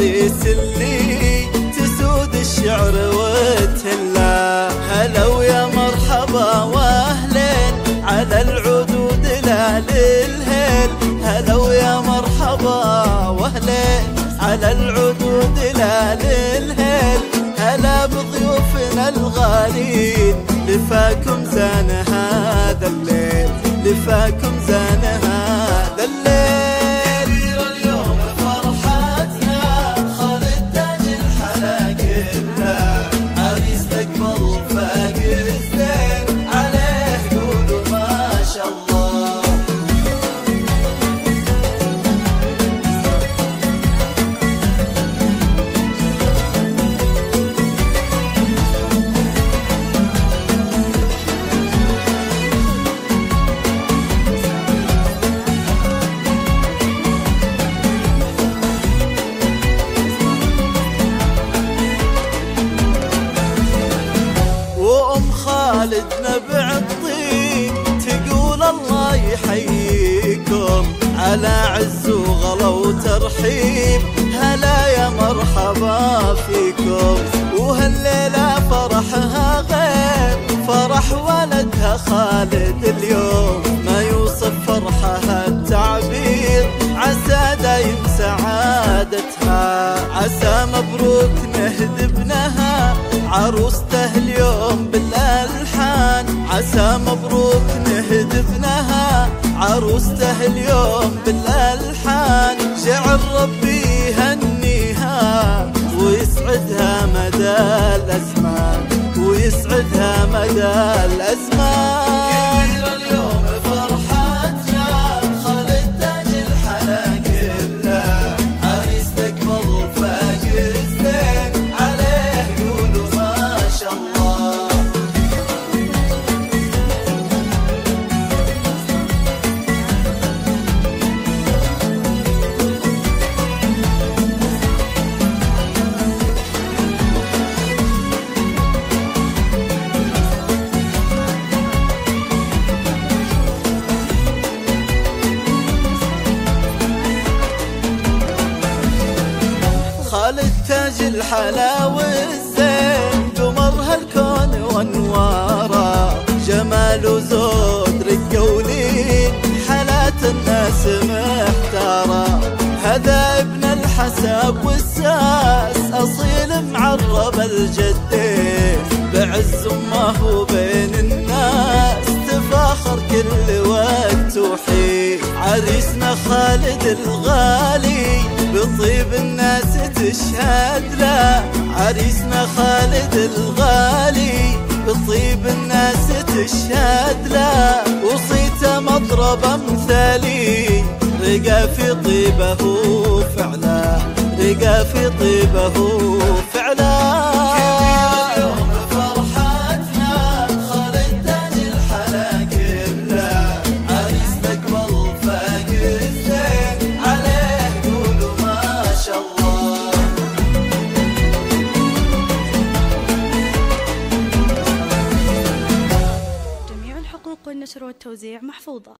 العريس اللي تسود الشعر وتهلا. هلا ويا مرحبا واهلين على العدود لا للهيل. هلا ويا مرحبا واهلين على العدود لا للهيل. هلا بضيوفنا الغالين لفاكم زان هذا الليل. لفاكم زان هذا الليل. اليوم فرحتنا خالد تاج الحلا كله. عريس تقبل فاق الزين عليه قولوا ما شاء الله. خالد نبع الطين تقول الله يحييكم على عز وغلا وترحيب. هلا يا مرحبا فيكم. وهالليلة فرحها غير فرح ولدها خالد اليوم. ما يوصف فرحها التعبير. عسى دايم سعادتها. عسى مبروك نهد ابنها عروسته اليوم بالألحان. عسى مبروك نهد ابنها عروسته اليوم بالألحان. شعر ربي يهنيها ويسعدها مدى الأزمان. ويسعدها مدى الأزمان. اليوم فرحتنا خالد تاج الحلا كله. عريس تقبل فاق الزين عليه قولوا ما شاء الله. خالد تاج الحلا والزين قمر هالكون وانواره. جمال وزود رقة ولين حالات الناس محتاره. هذا ابن الحساب والساس أصيل معرب الجدين. بعز امه وبين الناس تفاخر كل وقت وحين. عريسنا خالد الغالي بطيب الناس تشهد له. عريسنا خالد الغالي بطيب الناس تشهد له. وصيته مضرب مثالي رقى في طيبه فعلا. رقى في طيبه فعلا. النشر والتوزيع محفوظة.